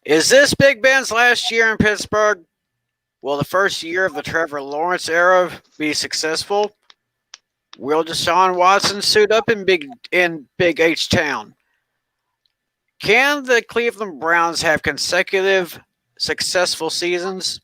Is this Big Ben's last year in Pittsburgh? Will the first year of the Trevor Lawrence era be successful? Will Deshaun Watson suit up in Big H Town? Can the Cleveland Browns have consecutive successful seasons?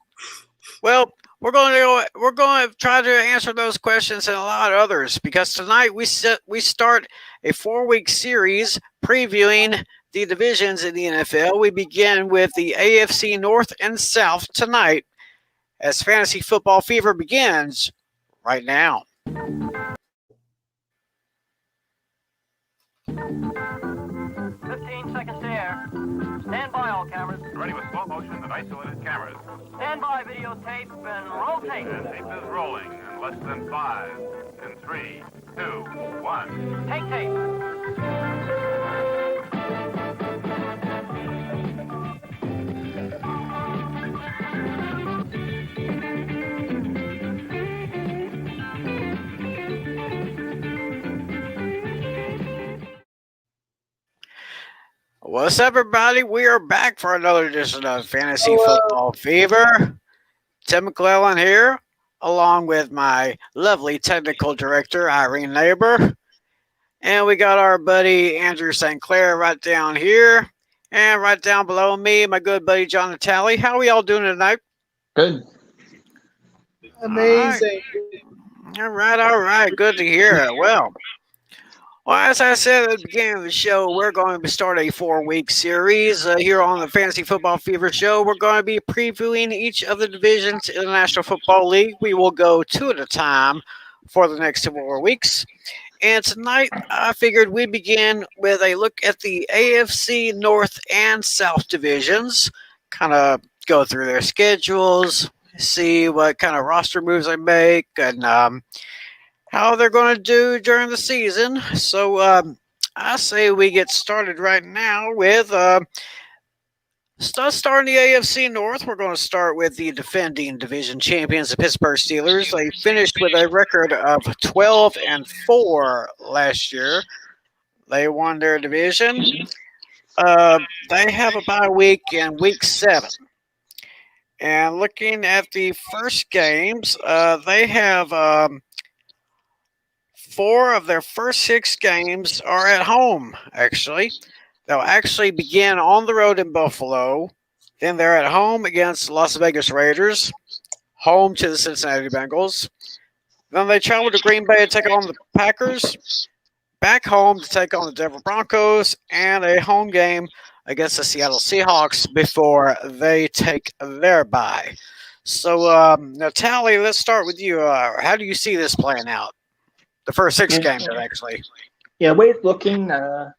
Well, we're going to try to answer those questions and a lot of others because tonight we start a 4-week series previewing the divisions in the NFL. We begin with the AFC North and South tonight as fantasy football fever begins right now. 15 seconds to air. Stand by, all cameras. Ready with slow motion and isolated cameras. Stand by, videotape, and roll tape. And tape is rolling in less than 5, in 3, 2, 1. Take tape. What's up, everybody? We are back for another edition of Fantasy Football Fever. Tim McClellan here, along with my lovely technical director, Irene Neighbor. And we got our buddy Andrew St. Clair right down here. And right down below me, my good buddy John Natali. How are we all doing tonight? Good. Amazing. All right. Good to hear. Well, as I said at the beginning of the show, we're going to start a 4-week series here on the Fantasy Football Fever Show. We're going to be previewing each of the divisions in the National Football League. We will go 2 at a time for the next 4 weeks. And tonight, I figured we begin with a look at the AFC North and South divisions, kind of go through their schedules, see what kind of roster moves they make, and how they're going to do during the season. So I say we get started right now with starting the AFC North. We're going to start with the defending division champions, the Pittsburgh Steelers. They finished with a record of 12-4 last year. They won their division. They have a bye week in week 7. And looking at the first games, they have 4 of their first 6 games are at home, actually. They'll actually begin on the road in Buffalo. Then they're at home against Las Vegas Raiders, home to the Cincinnati Bengals. Then they travel to Green Bay to take on the Packers, back home to take on the Denver Broncos, and a home game against the Seattle Seahawks before they take their bye. So, Natalie, let's start with you. How do you see this playing out? The first 6 games, actually. Yeah, the way it's looking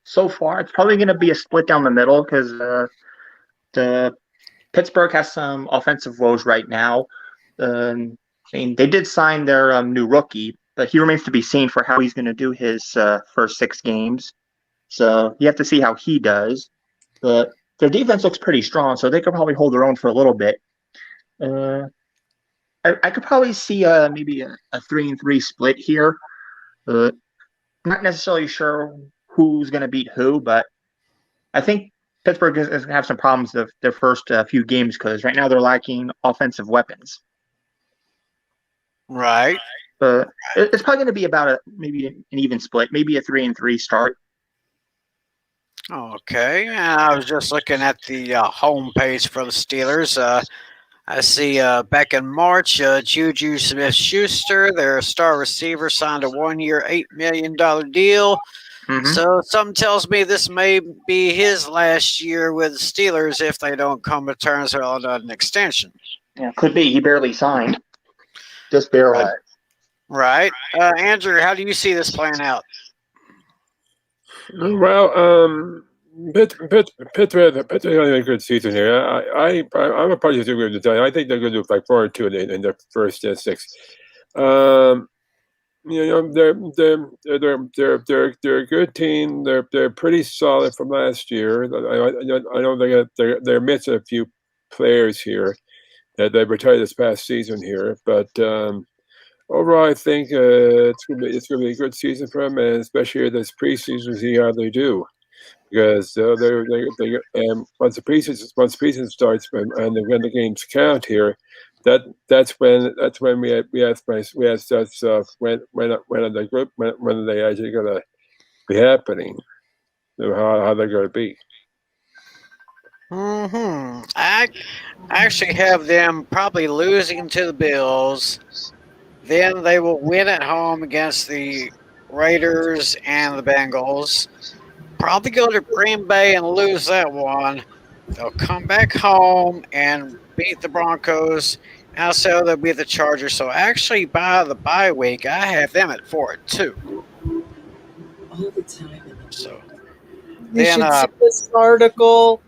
so far, it's probably going to be a split down the middle because the Pittsburgh has some offensive woes right now. I mean, they did sign their new rookie, but he remains to be seen for how he's going to do his first 6 games. So you have to see how he does. But their defense looks pretty strong, so they could probably hold their own for a little bit. I could probably see maybe a 3-3 split here. Not necessarily sure who's going to beat who, but I think Pittsburgh is going to have some problems their first few games because right now they're lacking offensive weapons. Right. But it's probably going to be about maybe an even split, maybe a 3-3 start. Okay. I was just looking at the home page for the Steelers. I see back in March, Juju Smith-Schuster, their star receiver, signed a 1-year, $8 million deal. Mm-hmm. So something tells me this may be his last year with the Steelers if they don't come to terms on an extension. Yeah, could be. He barely signed. Just barely. Right. Andrew, how do you see this playing out? Well, Pittsburgh had a good season here. I'm a part of the team. I think they're going to do like 4-2 in their first 6. They're a good team. They're pretty solid from last year. I know they're missing a few players here that they retired this past season here, but overall, I think it's going to be a good season for them, and especially this preseason, see how they do. because once the preseason starts and when the games count here, that's when we ask ourselves when are the group when are they actually going to be happening, how they're going to be. I actually have them probably losing to the Bills. Then they will win at home against the Raiders and the Bengals. Probably go to Green Bay and lose that one. They'll come back home and beat the Broncos. And also they'll beat the Chargers. So actually, by the bye week, I have them at 4-2. So You then, should see this article.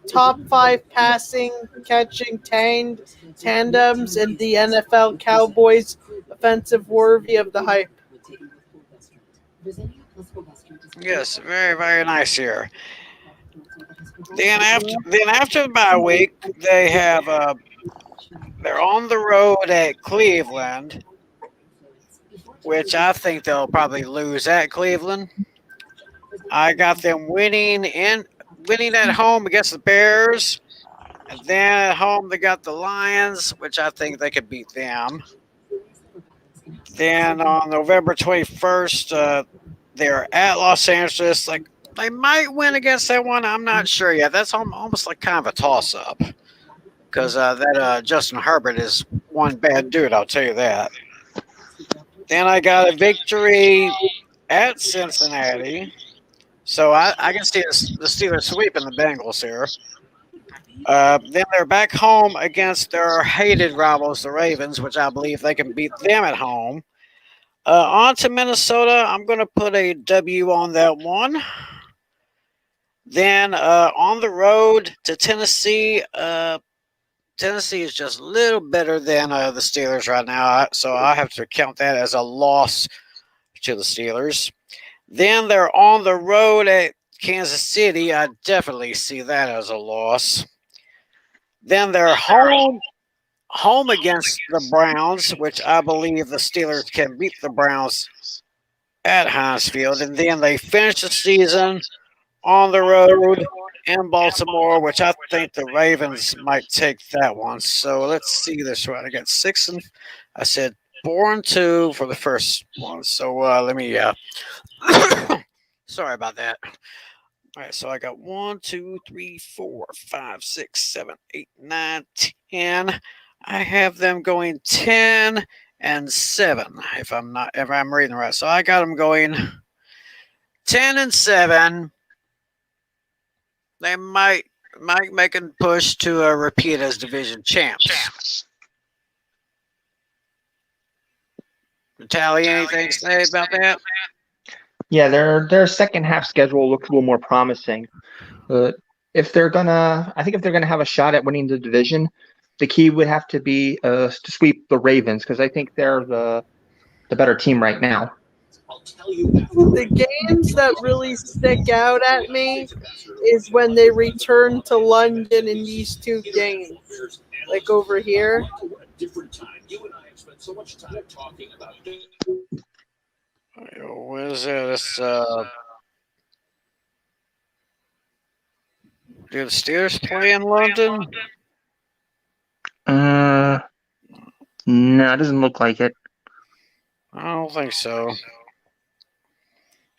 Top 5 passing catching tandems in the NFL Cowboys offensive worthy of the hype. yes, very very nice here. Then after the bye week, they're on the road at Cleveland, which I think they'll probably lose at Cleveland. I got them winning at home against the Bears, and then at home they got the Lions, which I think they could beat them. Then on November 21st, they're at Los Angeles. Like they might win against that one. I'm not sure yet. That's almost like kind of a toss up because that Justin Herbert is one bad dude. I'll tell you that. Then I got a victory at Cincinnati. So I can see the Steelers sweeping the Bengals here. Then they're back home against their hated rivals, the Ravens, which I believe they can beat them at home. On to Minnesota. I'm going to put a W on that one. Then on the road to Tennessee. Tennessee is just a little better than the Steelers right now, so I have to count that as a loss to the Steelers. Then they're on the road at Kansas City. I definitely see that as a loss. Then they're home against the Browns, which I believe the Steelers can beat the Browns at Heinz Field. And then they finish the season on the road in Baltimore, which I think the Ravens might take that one. So let's see this one. I got I said 4-2 for the first one. So let me sorry about that. All right, so I got 1, 2, 3, 4, 5, 6, 7, 8, 9, 10. I have them going 10-7 if I'm reading right. So I got them going 10-7. They might make a push to repeat as division champs. Natalie, anything to say about that? Yeah, their second half schedule looks a little more promising. If they're gonna have a shot at winning the division, the key would have to be to sweep the Ravens because I think they're the better team right now. The games that really stick out at me is when they return to London in these two games. Like over here. What is this? Do the Steelers play in London? No, it doesn't look like it. I don't think so.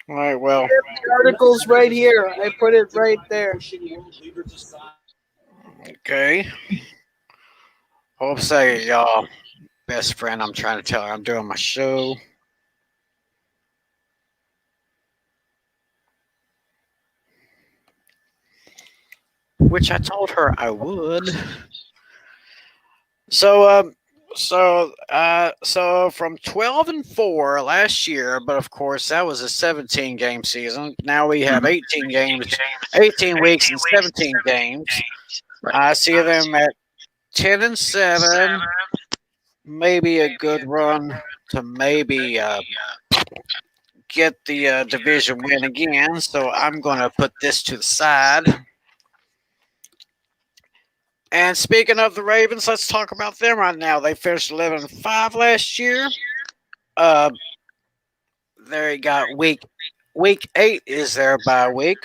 All right, well. The article's right here. I put it right there. Okay. Hope say y'all best friend. I'm trying to tell her I'm doing my show. Which I told her I would. So from 12-4 last year, but of course that was a 17 game season. Now we have 18 games, 18 weeks and 17 games. Right. I see them at 10-7. Maybe a good run to maybe get the division win again. So I'm going to put this to the side. And speaking of the Ravens, let's talk about them right now. They finished 11-5 last year. There you got week 8 is their bye week.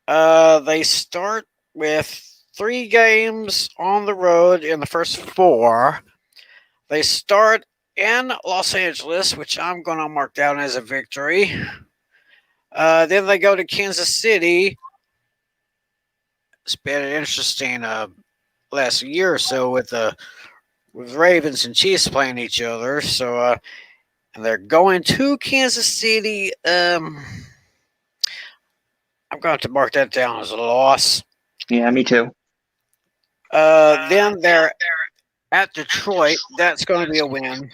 They start with 3 games on the road in the first 4. They start in Los Angeles, which I'm going to mark down as a victory. Then they go to Kansas City. It's been an interesting last year or so with Ravens and Chiefs playing each other. So and they're going to Kansas City. I'm going to mark that down as a loss. Yeah, me too. Then they're at Detroit. That's going to be a win.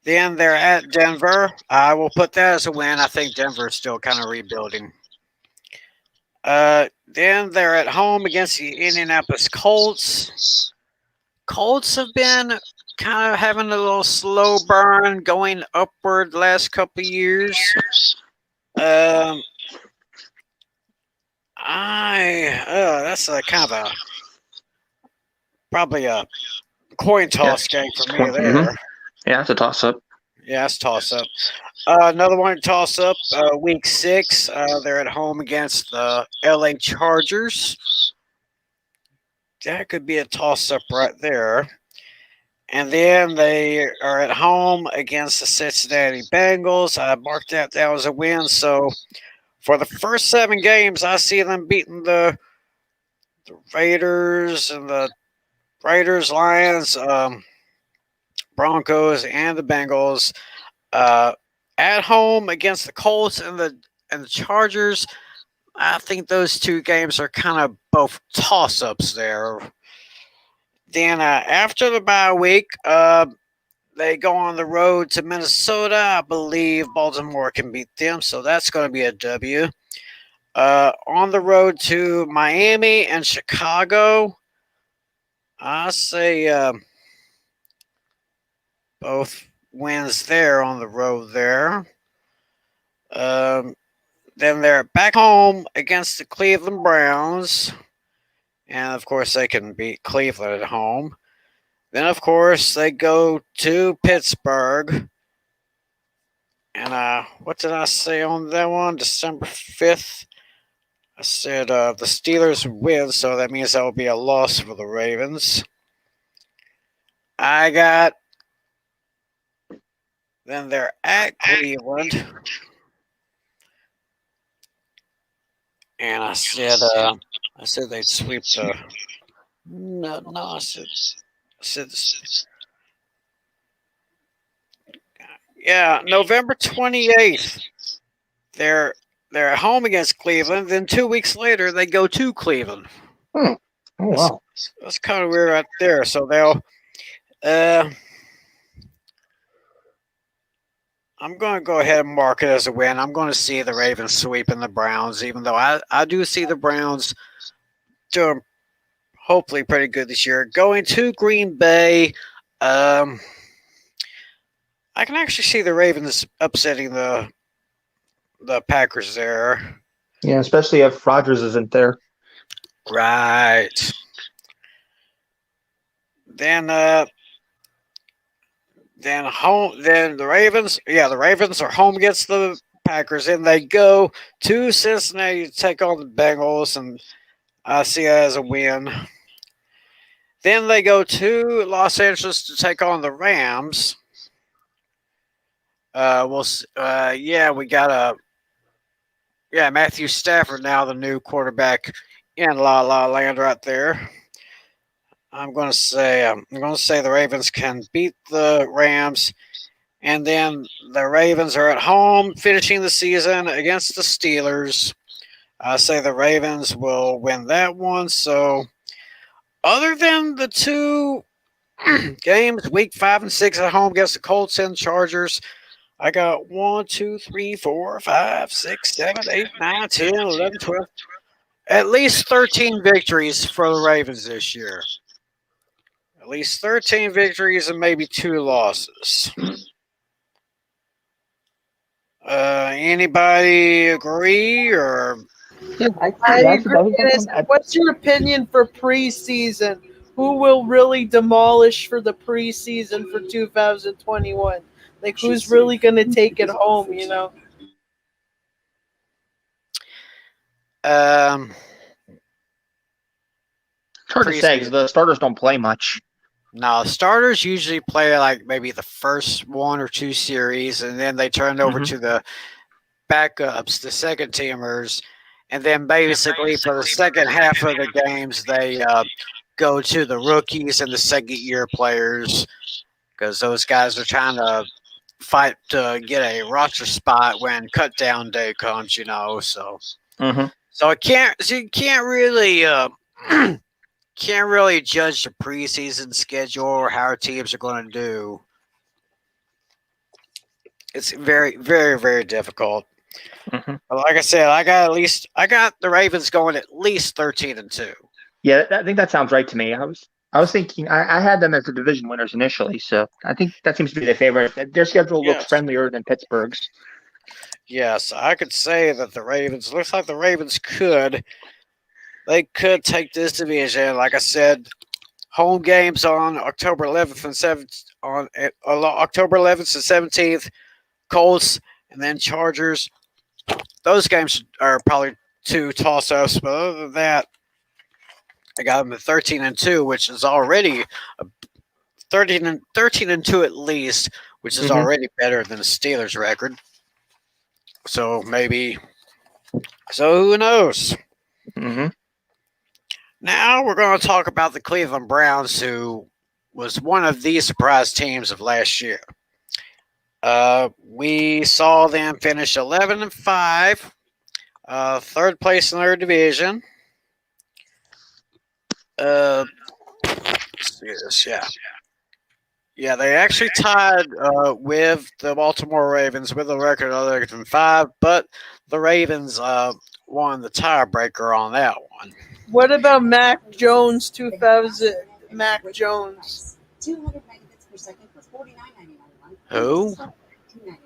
Then they're at Denver. I will put that as a win. I think Denver is still kind of rebuilding. Then they're at home against the Indianapolis Colts. Colts have been kind of having a little slow burn going upward the last couple of years. That's a kind of probably a coin toss game for me there. Mhm. Yeah, it's a toss up. Yeah, it's toss up. Another one toss up. Week 6. They're at home against the LA Chargers. That could be a toss up right there. And then they are at home against the Cincinnati Bengals. I marked that down as a win. So for the first 7 games, I see them beating the Raiders and the Raiders, Lions, Broncos, and the Bengals. At home against the Colts and the Chargers. I think those 2 games are kind of both toss-ups there. Then after the bye week, they go on the road to Minnesota. I believe Baltimore can beat them, so that's going to be a W. On the road to Miami and Chicago, I say both wins there on the road there. Then they're back home against the Cleveland Browns. And, of course, they can beat Cleveland at home. Then, of course, they go to Pittsburgh. And what did I say on that one? December 5th. I said the Steelers win, so that means that will be a loss for the Ravens. Then they're at Cleveland. And I said they'd sweep the. No, I said. Yeah, November 28th. They're at home against Cleveland. Then 2 weeks later, they go to Cleveland. Oh wow! That's kind of weird right there. So they'll. I'm going to go ahead and mark it as a win. I'm going to see the Ravens sweeping the Browns, even though I do see the Browns doing hopefully pretty good this year. Going to Green Bay, I can actually see the Ravens upsetting the Packers there. Yeah, especially if Rodgers isn't there. Right. Then the Ravens. Yeah, the Ravens are home against the Packers, and they go to Cincinnati to take on the Bengals, and I see that as a win. Then they go to Los Angeles to take on the Rams. We got Matthew Stafford now, the new quarterback in La La Land right there. I'm going to say the Ravens can beat the Rams, and then the Ravens are at home finishing the season against the Steelers. I say the Ravens will win that one. So, other than the 2 games, week 5 and 6 at home against the Colts and Chargers, I got 1, 2, 3, 4, 5, 6, 7, 8, 9, 10, 11, 12. At least 13 victories for the Ravens this year. At least 13 victories and maybe 2 losses. Anybody agree or? Yeah, What's your opinion for preseason? Who will really demolish for the preseason for 2021? Like, who's really going to take it home, Um, It's hard to say preseason. because the starters don't play much. Now, starters usually play like maybe the first one or two series, and then they turn it over Mhm. to the backups, the second teamers, and then basically for the second half of the games, they go to the rookies and the second year players because those guys are trying to fight to get a roster spot when cut down day comes, you know. So, Hmm. so it can't, so you can't really. Can't really judge the preseason schedule or how our teams are going to do. It's very, very, very difficult. Hmm. But like I said, I got the Ravens going at least 13-2. Yeah, I think that sounds right to me. I was thinking I had them as the division winners initially, so I think that seems to be their favorite. Their schedule looks Yes, friendlier than Pittsburgh's. yes, I could say that the Ravens looks like the Ravens could take this division. Like I said, home games on October 11th and 7th on October 11th and 17th. Colts and then Chargers. Those games are probably two toss-ups, but other than that, I got them at 13-2, which is already a 13-2 at least, which is Hmm. already better than the Steelers' record. So maybe. So who knows? Hmm. Now we're going to talk about the Cleveland Browns, who was one of the surprise teams of last year. We saw them finish 11-5, third place in their division. Let's see this, yeah. Yeah, they actually tied with the Baltimore Ravens with a record of 11-5, but the Ravens won the tiebreaker on that one. What about Mac Jones 2000? Mac Jones. 200 megabits per second plus 49.99. Who?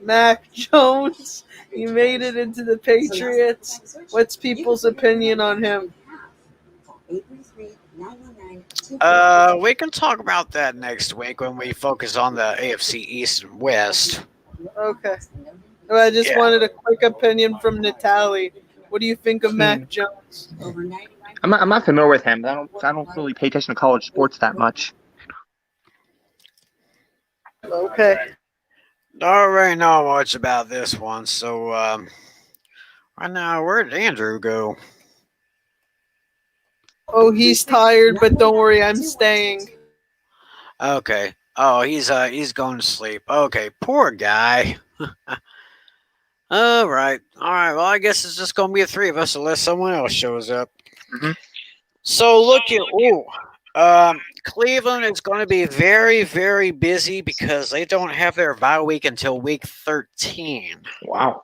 Mac Jones. He made it into the Patriots. What's people's opinion on him? We can talk about that next week when we focus on the AFC East and West. Okay. Well, I just Yeah. wanted a quick opinion from Natalie. What do you think of Mac Jones? I'm not familiar with him. I don't really pay attention to college sports that much. Okay. Don't really know much about this one, so right now, where did Andrew go? Oh, he's tired, but don't worry, I'm staying. Okay. Oh, he's going to sleep. Okay, poor guy. All right. Well, I guess it's just going to be the three of us unless someone else shows up. Mhm. So look Cleveland is going to be very, very busy because they don't have their bye week until week 13. Wow.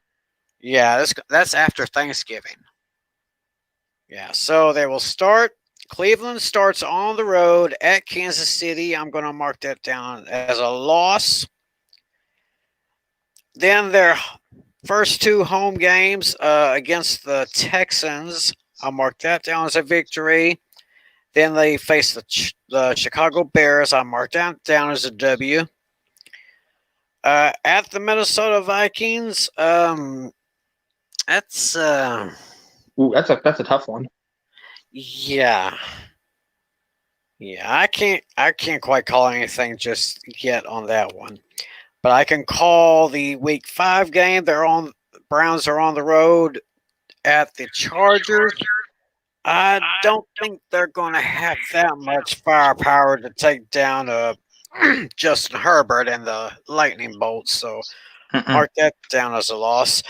Yeah, that's after Thanksgiving. Yeah, so they will start. Cleveland starts on the road at Kansas City. I'm going to mark that down as a loss. Then their first two home games against the Texans, I'll mark that down as a victory. Then they face the Chicago Bears. I'll mark that down as a W. At the Minnesota Vikings, that's Ooh, that's a tough one. yeah. Yeah, I can't quite call anything just yet on that one. But I can call the week 5 game. Browns are on the road at the Chargers. I don't think they're going to have that much firepower to take down Justin Herbert and the lightning bolt. So Mm-mm. mark that down as a loss.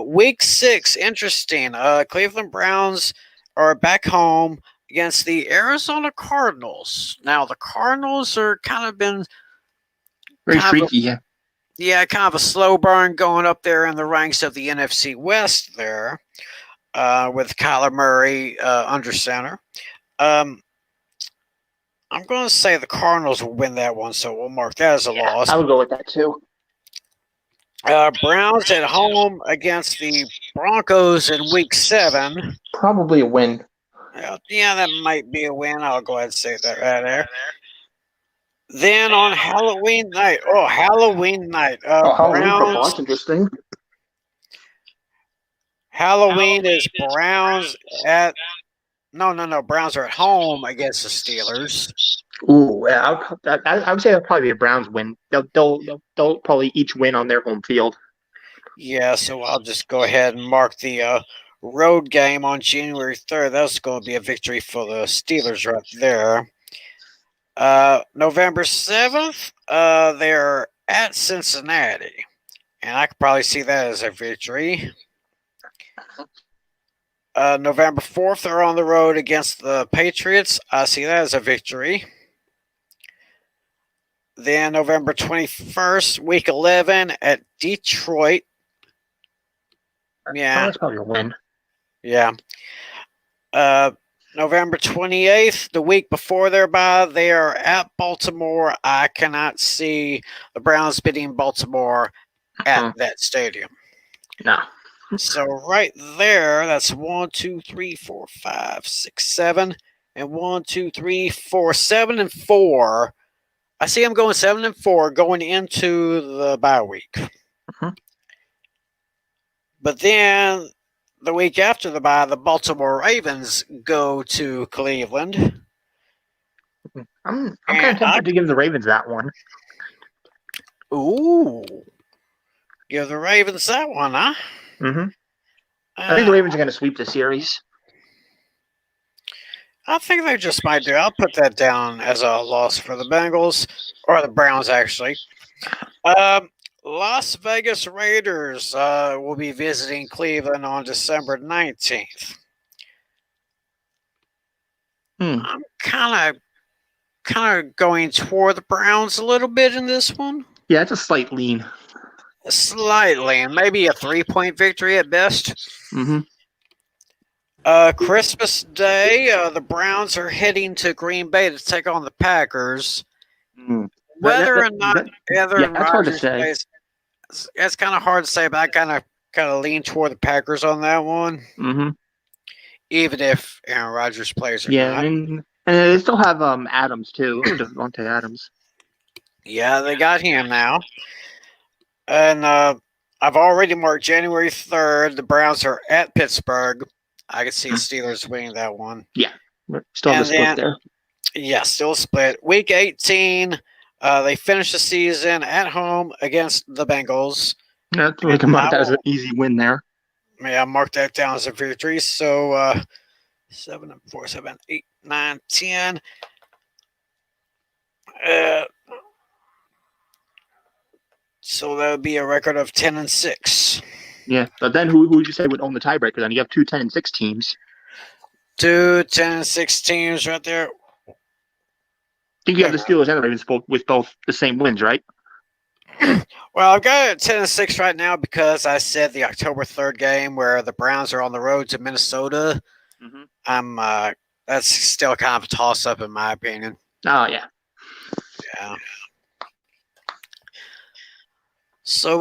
Week 6, interesting. Cleveland Browns are back home against the Arizona Cardinals. Now the Cardinals are kind of been Very kind of freaky. Yeah. kind of a slow burn going up there in the ranks of the NFC West there. With Kyler Murray under center. I'm going to say the Cardinals will win that one, so we'll mark that as a loss. I would go with that too. Browns at home against the Broncos in week 7. Probably a win. Yeah, that might be a win. I'll go ahead and say that right there. Then on Halloween night. Oh, Halloween night. Halloween Browns. football. That's interesting. Halloween is Browns at no. Browns are at home against the Steelers. Ooh, yeah, I would say that'll probably be a Browns win. They'll probably each win on their home field. Yeah, so I'll just go ahead and mark the road game on January 3rd. That's going to be a victory for the Steelers right there. November 7th, they're at Cincinnati, and I could probably see that as a victory. November 4th, they're on the road against the Patriots. I see that as a victory. Then November 21st, week 11 at Detroit. Yeah. That's probably a win. Yeah. November 28th, the week before their bye, they are at Baltimore. I cannot see the Browns beating Baltimore at that stadium. No. So right there, that's 1, 2, 3, 4, 5, 6, 7, and 1, 2, 3, 4, 7 and 4. I see them going 7 and 4 going into the bye week. But then the week after the bye, the Baltimore Ravens go to Cleveland. I'm kind of tempted to give the Ravens that one. Ooh. Give the Ravens that one, huh? Mm-hmm. I think the Ravens are going to sweep the series. I think they just might do. I'll put that down as a loss for the Bengals, or the Browns, actually. Las Vegas Raiders will be visiting Cleveland on December 19th. I'm kind of going toward the Browns a little bit in this one. Yeah, it's a slight lean. Slightly, and maybe a 3-point victory at best. Mm-hmm. Christmas Day, the Browns are heading to Green Bay to take on the Packers. Whether or not Aaron Rodgers plays, it's kind of hard to say, but I kind of lean toward the Packers on that one. Mm-hmm. Even if Aaron Rodgers plays or not. And they still have Adams too, Devontae Adams. Yeah, they got him now. And I've already marked January 3rd. The Browns are at Pittsburgh. I can see the Steelers winning that one. Yeah, still have a split there. Yeah, still split. Week 18, they finish the season at home against the Bengals. Yeah, we can mark that as an easy win there. Yeah, I marked that down as a victory. So 7 and 4, 7, 8, 9, 10. So that would be a record of 10 and 6. Yeah, but then who would you say would own the tiebreaker? Then you have 2 10 and 6 teams. 2 10 and 6 teams right there. I think you have the Steelers and the Ravens with both the same wins, right? Well, I've got it 10 and 6 right now because I said the October 3rd game where the Browns are on the road to Minnesota. Mm-hmm. That's still kind of a toss up in my opinion. Oh yeah. Yeah. So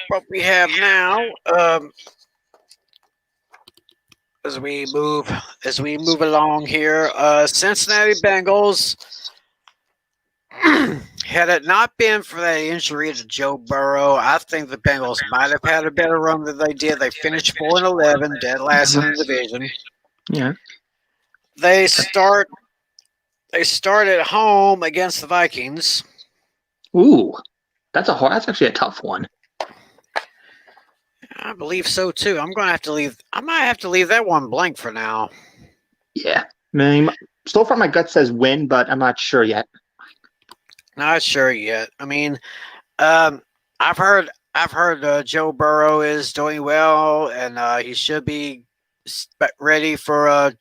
what we have now, as we move along here, Cincinnati Bengals. Had it not been for that injury to Joe Burrow, I think the Bengals might have had a better run than they did. They finished 4-11, dead last in the division. Yeah. They start at home against the Vikings. Ooh, that's actually a tough one. I believe so too. I might have to leave that one blank for now. Yeah. I mean, so far my gut says win, but I'm not sure yet. Not sure yet. I mean, I've heard Joe Burrow is doing well, and he should be ready for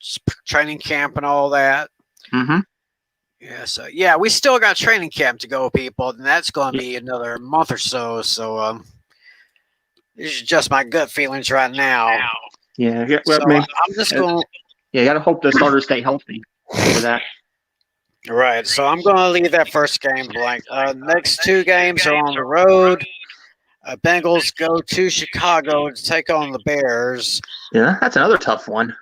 training camp and all that. Mm-hmm. Yeah. So yeah, we still got training camp to go, people, and that's going to be another month or so. So this is just my gut feelings right now. Yeah. So I'm just going. Yeah, you got to hope the starters stay healthy for that. Right, so I'm going to leave that first game blank. Next 2 games are on the road. Bengals go to Chicago to take on the Bears. Yeah, that's another tough one.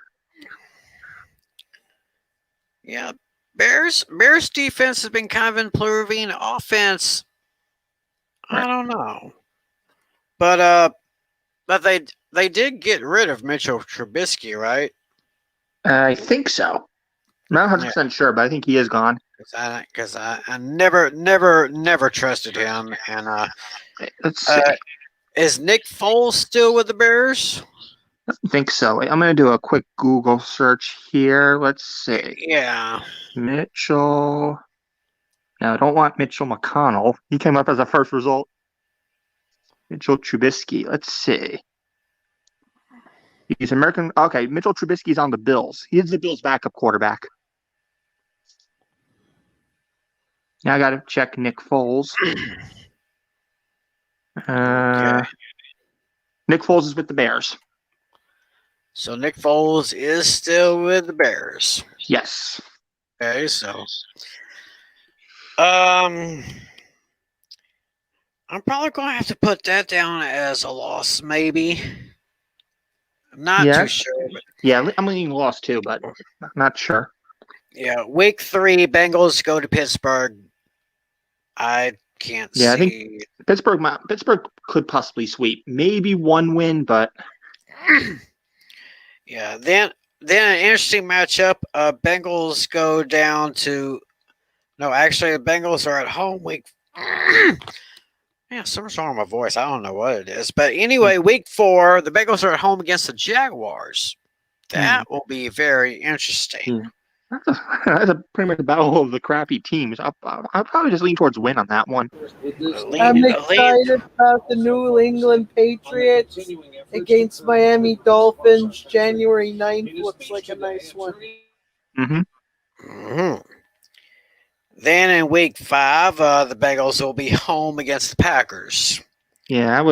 Yeah, Bears defense has been kind of improving. Offense, I don't know, but they did get rid of Mitchell Trubisky, right? I think so. I'm not 100% sure, but I think he is gone. Because I never trusted him. And Let's see. is Nick Foles still with the Bears? I think so. I'm going to do a quick Google search here. Let's see. Yeah. Mitchell. No, I don't want Mitchell McConnell. He came up as a first result. Mitchell Trubisky. Let's see. He's American. Okay, Mitchell Trubisky's on the Bills. He is the Bills' backup quarterback. Now I got to check Nick Foles. Okay. Nick Foles is with the Bears. So Nick Foles is still with the Bears. Yes. Okay, so I'm probably going to have to put that down as a loss, maybe. I'm not Yeah. too sure. But Yeah, I'm leaning loss too, but not sure. yeah, week 3, Bengals go to Pittsburgh. I can't Yeah, I see. Pittsburgh could possibly sweep. Maybe one win, but Yeah, then an interesting matchup. Bengals go down to. No, actually, the Bengals are at home week. Yeah, something's wrong with my voice. I don't know what it is. But anyway, week 4, the Bengals are at home against the Jaguars. That will be very interesting. that's a pretty much a battle of the crappy teams. I'll probably just lean towards win on that one. I'm excited about the New England Patriots against Miami Dolphins. January 9th looks like a nice one. Mm-hmm. Then in week 5, the Bengals will be home against the Packers. Yeah,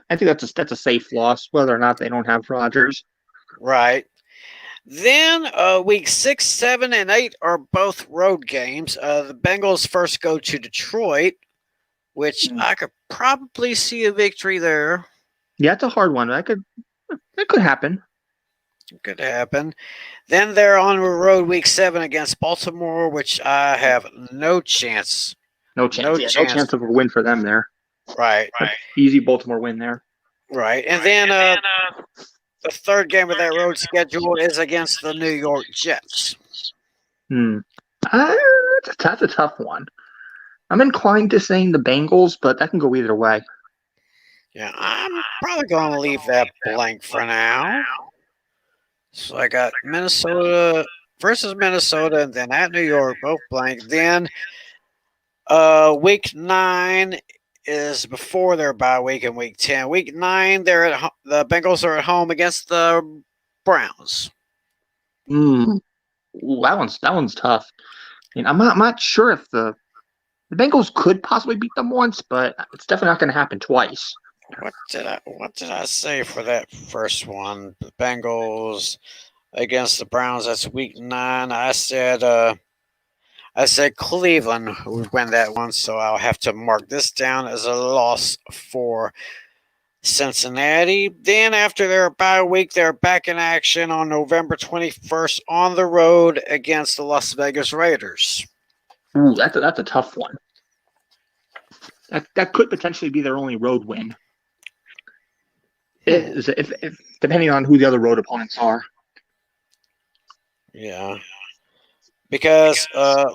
I think that's a safe loss, whether or not they don't have Rodgers. Right. Then week 6, 7, and 8 are both road games. The Bengals first go to Detroit, which I could probably see a victory there. Yeah, it's a hard one. That could happen. It could happen. Then they're on the road week 7 against Baltimore, which I have no chance. No chance of a win for them there. Right. Easy Baltimore win there. Right. And then the third game of that road schedule is against the New York Jets. That's a tough one. I'm inclined to saying the Bengals, but that can go either way. Yeah, I'm probably going to leave that blank for now. So I got Minnesota versus Minnesota, and then at New York, both blank. Then week 9 is before their bye week in week 10. Week 9, the Bengals are at home against the Browns. Ooh, that one's tough. I mean, I'm not sure if the Bengals could possibly beat them once, but it's definitely not going to happen twice. What did I say for that first one? The Bengals against the Browns. That's week 9. I said Cleveland would win that one, so I'll have to mark this down as a loss for Cincinnati. Then after their bye week, they're back in action on November 21st on the road against the Las Vegas Raiders. Ooh, that's a tough one. That could potentially be their only road win. If depending on who the other road opponents are. Yeah. Because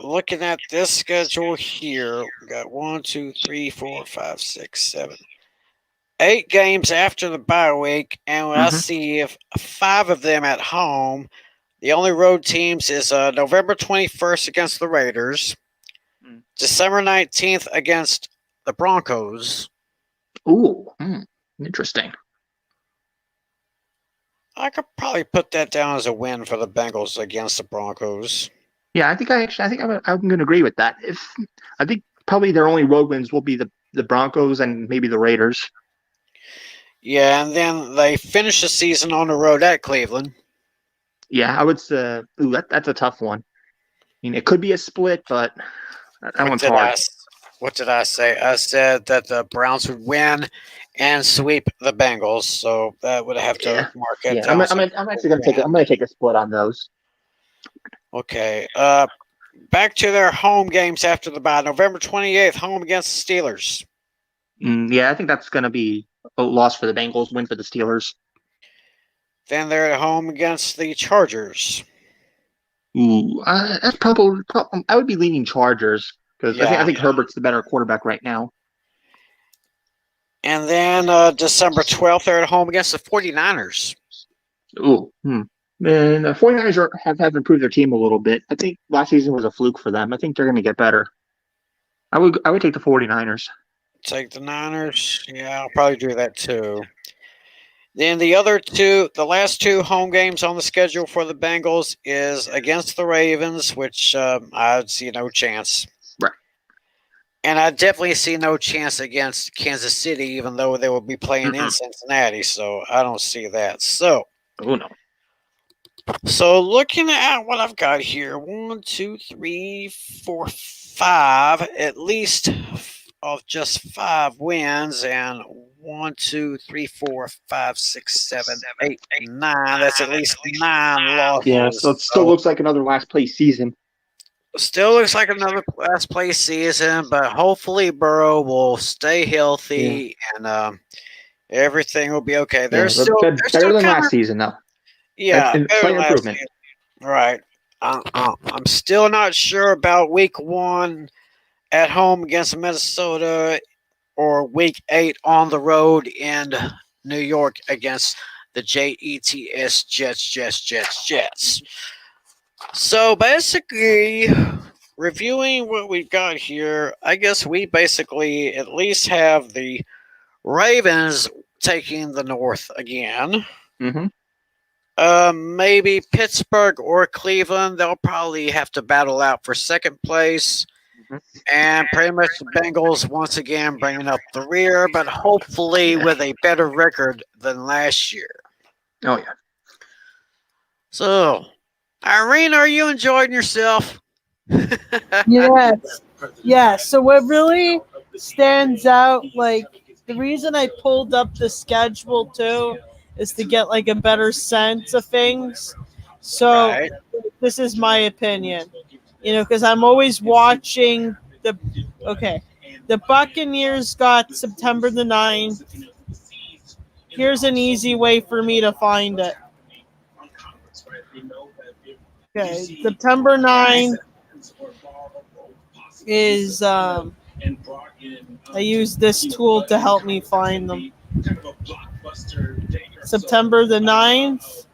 looking at this schedule here, we got 1, 2, 3, 4, 5, 6, 7, 8 games after the bye week, and I see if 5 of them at home. The only road teams is November 21st against the Raiders, December 19th against the Broncos. Ooh, interesting. I could probably put that down as a win for the Bengals against the Broncos. Yeah, I think I'm going to agree with that. I think probably their only road wins will be the Broncos and maybe the Raiders. Yeah, and then they finish the season on the road at Cleveland. Yeah, I would say that's a tough one. I mean, it could be a split, but that one's hard. What did I say? I said that the Browns would win and sweep the Bengals, so that would have to mark it down. I'm actually going to take a split on those. Okay. Back to their home games after the bye. November 28th, home against the Steelers. Yeah, I think that's going to be a loss for the Bengals, win for the Steelers. Then they're at home against the Chargers. Ooh, that's probably. I would be leaning Chargers because I Yeah. think Herbert's the better quarterback right now. And then December 12th, they're at home against the 49ers. Ooh, And the 49ers have improved their team a little bit. I think last season was a fluke for them. I think they're going to get better. I would take the 49ers. Take the Niners. Yeah, I'll probably do that too. Then the last two home games on the schedule for the Bengals is against the Ravens, which I'd see no chance. Right. And I definitely see no chance against Kansas City, even though they will be playing in Cincinnati. So I don't see that. So, Oh no. so looking at what I've got here, 1, 2, 3, 4, 5, at least of just 5 wins, and 1, 2, 3, 4, 5, 6, 7, 8, 9. That's at least 9 losses. Yeah, so it still looks like another last place season. Still looks like another last place season, but hopefully Burrow will stay healthy and everything will be okay. They're still better than last season, though. Yeah, That's slight improvement. season. Right. I'm still not sure about week 1 at home against Minnesota or week 8 on the road in New York against the Jets. So basically, reviewing what we've got here, I guess we basically at least have the Ravens taking the North again. Mm-hmm. Maybe Pittsburgh or Cleveland. They'll probably have to battle out for second place. And pretty much the Bengals once again bringing up the rear, but hopefully with a better record than last year. Oh, yeah. So, Irene, are you enjoying yourself? Yes. Yeah. So what really stands out, like the reason I pulled up the schedule too, is to get like a better sense of things. So Right. this is my opinion, because I'm always watching the Buccaneers got September the 9th. Here's an easy way for me to find it. Okay, September 9th is I use this tool to help me find them. September the 9th.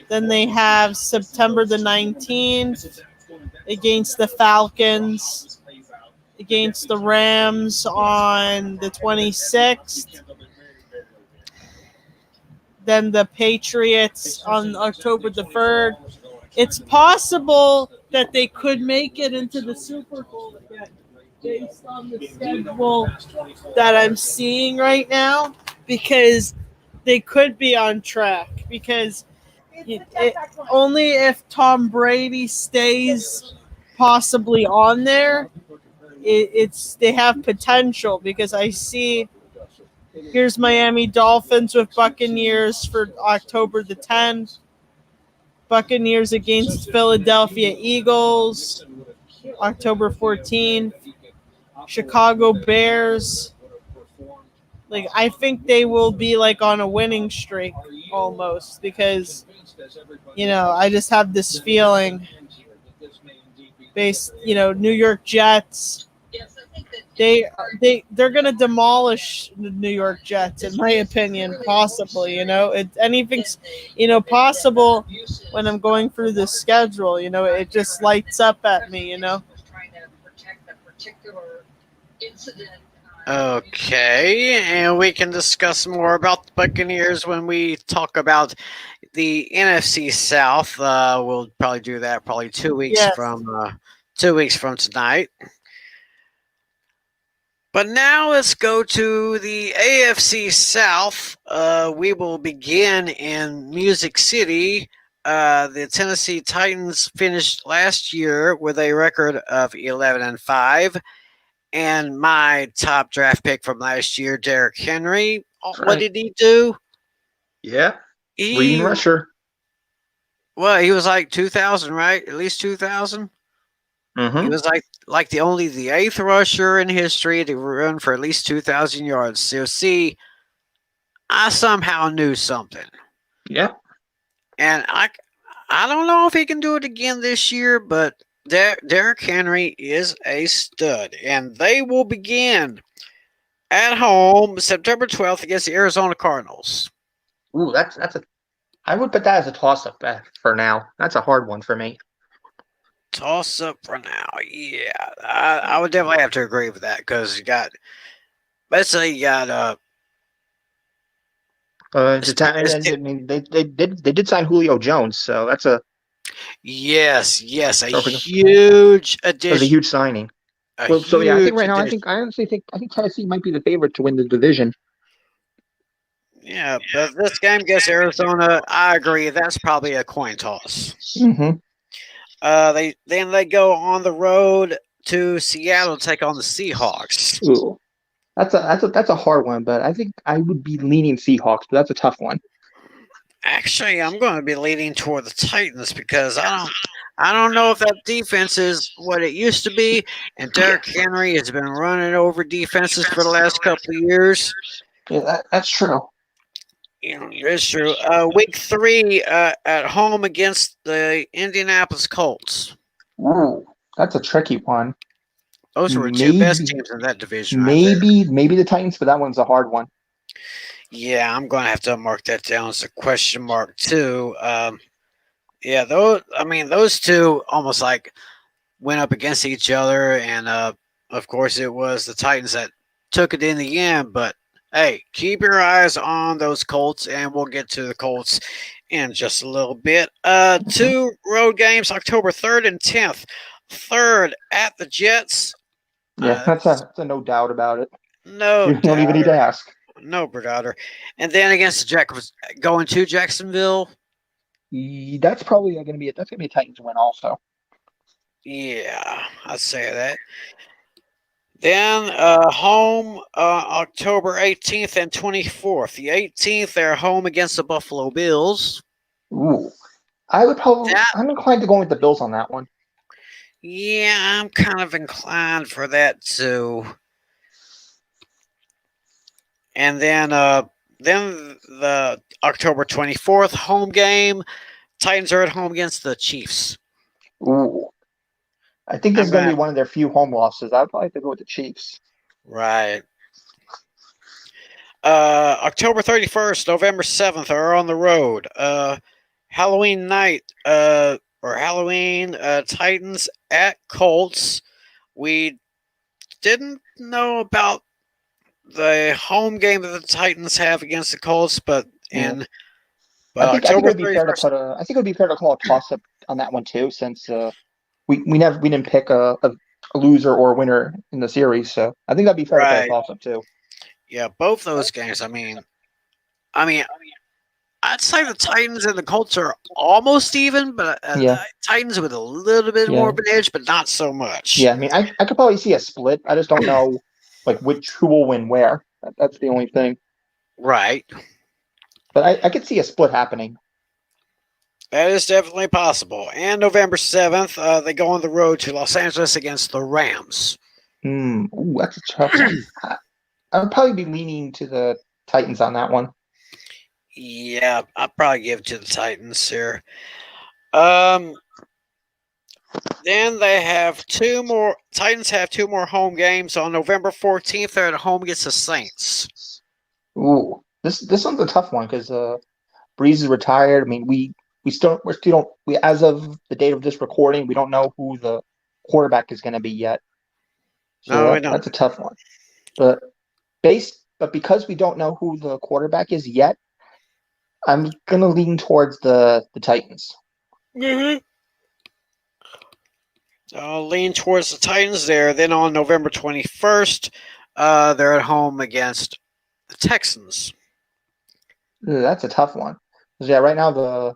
Then they have September the 19th against the Falcons, against the Rams on the 26th. Then the Patriots on October the 3rd. It's possible that they could make it into the Super Bowl again, based on the schedule that I'm seeing right now, because they could be on track. Because only if Tom Brady stays possibly on there, they have potential. Because I see, here's Miami Dolphins with Buccaneers for October the 10th. Buccaneers against Philadelphia Eagles, October 14th. Chicago Bears. Like, I think they will be like on a winning streak almost, because I just have this feeling based, New York Jets. They're gonna demolish the New York Jets, in my opinion. Possibly, anything's possible when I'm going through the schedule. It just lights up at me. Okay, and we can discuss more about the Buccaneers when we talk about the NFC South. We'll probably do that 2 weeks from 2 weeks from tonight. But now let's go to the AFC South. We will begin in Music City. The Tennessee Titans finished last year with a record of 11-5. And my top draft pick from last year, Derrick Henry. What did he do? Yeah. Leading rusher. Well, he was like 2,000, right? At least 2,000. Mm-hmm. He was like the 8th rusher in history to run for at least 2,000 yards. So see, I somehow knew something. Yeah. And I don't know if he can do it again this year, but Derrick Henry is a stud, and they will begin at home September 12th against the Arizona Cardinals. Ooh, that's a. I would put that as a toss up for now. That's a hard one for me. Toss up for now. Yeah, I would definitely have to agree with that because you got, let's say you got I mean, they did sign Julio Jones, so that's a yes, a that huge was a addition, huge signing. a Well, so yeah, I think huge right now, addition. I honestly think Tennessee might be the favorite to win the division. Yeah, but this game against Arizona, I agree. That's probably a coin toss. Mm-hmm. They go on the road to Seattle to take on the Seahawks. Ooh, that's a hard one, but I think I would be leaning Seahawks, but that's a tough one. Actually, I'm going to be leaning toward the Titans because I don't know if that defense is what it used to be, and Derrick Henry has been running over defenses for the last couple of years. Yeah, that's true. It's true. Week 3 at home against the Indianapolis Colts. Ooh, that's a tricky one. Those were two best teams in that division. Maybe the Titans, but that one's a hard one. Yeah, I'm going to have to mark that down as a question mark too. Yeah, those two almost like went up against each other, and of course it was the Titans that took it in the end. But hey, keep your eyes on those Colts, and we'll get to the Colts in just a little bit. 2 road games, October 3rd and 10th. 3rd at the Jets. Yeah, that's a no doubt about it. No, you don't even need to ask. No doubter. And then against the Jaguars, going to Jacksonville. That's probably going to be a Titans win also. Yeah, I'd say that. Then home October 18th and 24th. The 18th, they're home against the Buffalo Bills. Ooh, I'm inclined to go with the Bills on that one. Yeah, I'm kind of inclined for that too. And then the October 24th home game, Titans are at home against the Chiefs. Ooh, I think this is going to be one of their few home losses. I'd probably have to go with the Chiefs. Right. October 31st, November 7th are on the road. Halloween night, or Halloween, Titans at Colts. We didn't know about the home game that the Titans have against the Colts, but I think it would be fair to call a toss up on that one too, since we didn't pick a loser or a winner in the series, so I think that'd be fair to call a toss up too. Yeah, both those games. I mean, I'd say the Titans and the Colts are almost even, but Titans with a little bit more of an edge, but not so much. Yeah, I mean, I could probably see a split. I just don't know who will win where. That's the only thing. Right. But I could see a split happening. That is definitely possible. And November 7th, they go on the road to Los Angeles against the Rams. Ooh, that's a tough one. I would probably be leaning to the Titans on that one. Yeah, I'd probably give it to the Titans here. Then they have Titans have 2 more home games on November 14th. They're at home against the Saints. Ooh, this one's a tough one because Breeze is retired. I mean, we still don't as of the date of this recording, we don't know who the quarterback is going to be yet. So that's a tough one. But because we don't know who the quarterback is yet, I'm going to lean towards the Titans. Mm-hmm. I'll lean towards the Titans there. Then on November 21st, they're at home against the Texans. That's a tough one. Yeah, right now the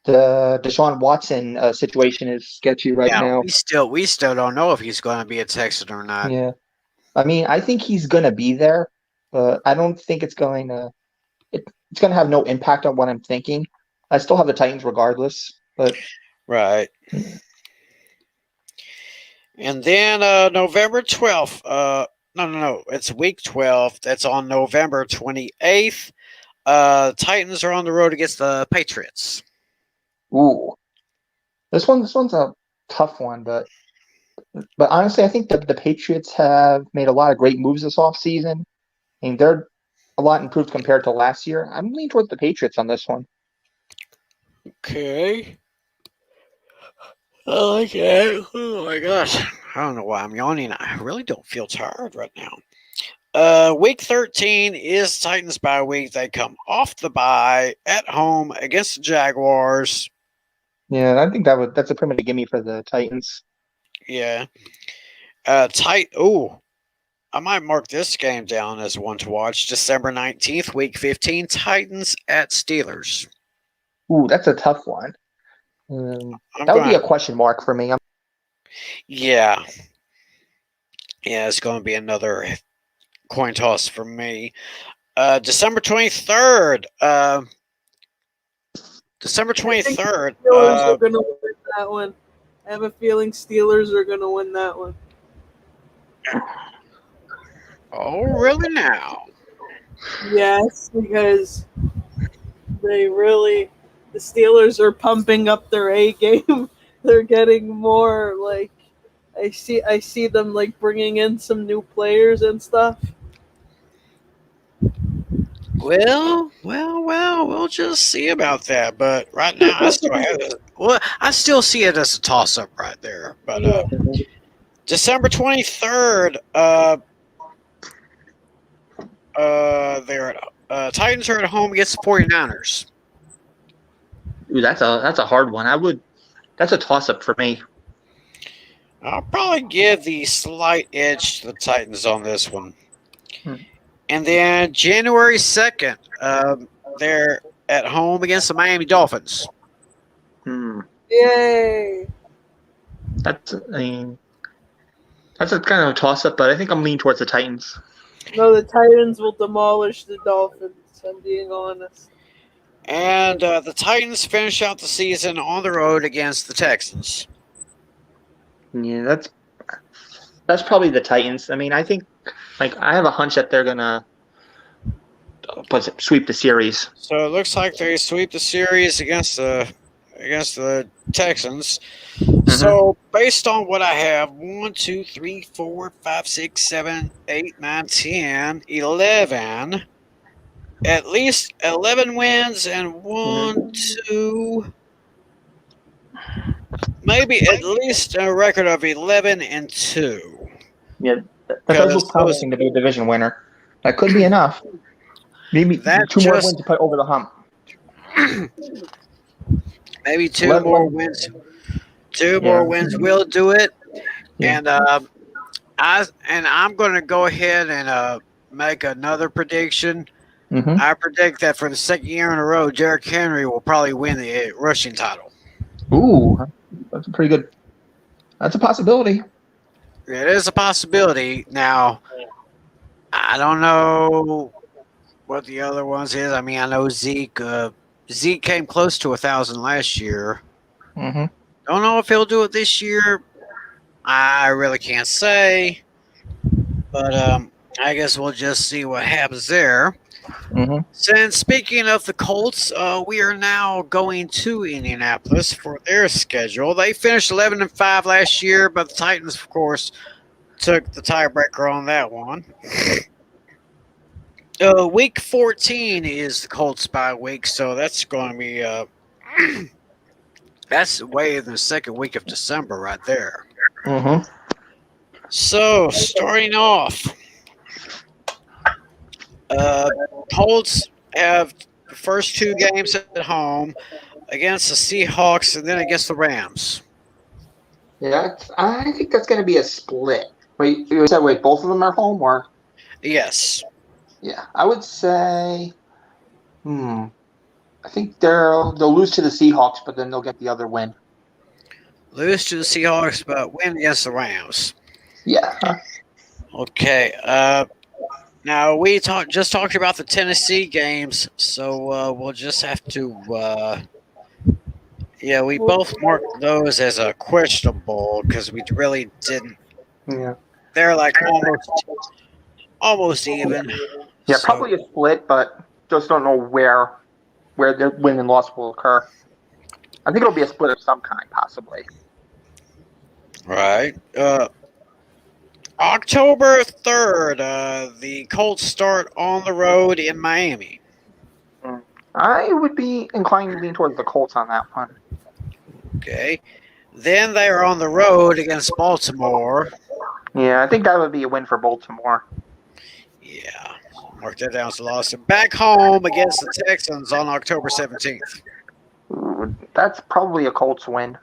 Deshaun Watson situation is sketchy now. We still don't know if he's going to be a Texan or not. Yeah, I mean, I think he's going to be there, but I don't think it's going to. It's going to have no impact on what I'm thinking. I still have the Titans regardless, but right. And then November 12th. No. It's week 12. That's on November 28th. Titans are on the road against the Patriots. Ooh, this one's a tough one, but honestly, I think that the Patriots have made a lot of great moves this offseason. I mean, they're a lot improved compared to last year. I'm leaning towards the Patriots on this one. Okay. I like it. Oh my gosh. I don't know why I'm yawning. I really don't feel tired right now. Week 13 is Titans bye week. They come off the bye at home against the Jaguars. Yeah, I think that's a pretty much a gimme for the Titans. Yeah. I might mark this game down as one to watch. December 19th, week 15, Titans at Steelers. Ooh, that's a tough one. That would be a question mark for me. Yeah. Yeah, it's going to be another coin toss for me. December 23rd. December 23rd. Steelers are going to win that one. I have a feeling Steelers are going to win that one. Oh, really now? Yes, because the Steelers are pumping up their A game. They're getting more like I see them like bringing in some new players and stuff. Well, we'll just see about that. But right now, I still see it as a toss-up right there. But December 23rd, Titans are at home against the 49ers. Ooh, that's a hard one. That's a toss-up for me. I'll probably give the slight edge to the Titans on this one. And then January 2nd, they're at home against the Miami Dolphins. Yay! That's a kind of a toss-up, but I think I'm leaning towards the Titans. No, the Titans will demolish the Dolphins. I'm being honest. And the Titans finish out the season on the road against the Texans. Yeah, that's probably the Titans. I mean, I think I have a hunch that they're gonna sweep the series. So it looks like they sweep the series against the Texans. Mm-hmm. So based on what I have, 1, 2, 3, 4, 5, 6, 7, 8, 9, 10, 11. At least 11 wins and 1, 2, maybe at least a record of 11-2. Yeah, that does look promising to be a division winner. That could be enough. Maybe 2 more wins to put over the hump. Maybe 2 more wins. 2 more wins will do it. Yeah. And I'm going to go ahead and make another prediction. Mm-hmm. I predict that for the second year in a row, Derrick Henry will probably win the rushing title. Ooh, that's pretty good. That's a possibility. It is a possibility. Now, I don't know what the other ones is. I mean, I know Zeke. Zeke came close to 1,000 last year. Mm-hmm. Don't know if he'll do it this year. I really can't say. But I guess we'll just see what happens there. Mm-hmm. Since speaking of the Colts, we are now going to Indianapolis for their schedule. They finished 11-5 last year, but the Titans, of course, took the tiebreaker on that one. Week 14 is the Colts bye week, so that's going to be that's way in the second week of December right there. Mm-hmm. So starting off. Colts have the first 2 games at home against the Seahawks and then against the Rams. Yeah, I think that's going to be a split. Wait, both of them are home, or? Yes. Yeah, I would say. I think they'll lose to the Seahawks, but then they'll get the other win. Lose to the Seahawks, but win against the Rams. Yeah. Okay. Now, we just talked about the Tennessee games, so we'll just have to we both marked those as a questionable because we really didn't. Yeah. They're like almost even. Yeah, so, probably a split, but just don't know where the win and loss will occur. I think it'll be a split of some kind, possibly. Right. October 3rd, the Colts start on the road in Miami. I would be inclined to lean towards the Colts on that one. Okay. Then they are on the road against Baltimore. Yeah, I think that would be a win for Baltimore. Yeah. Mark that down as a loss. Back home against the Texans on October 17th. Ooh, that's probably a Colts win.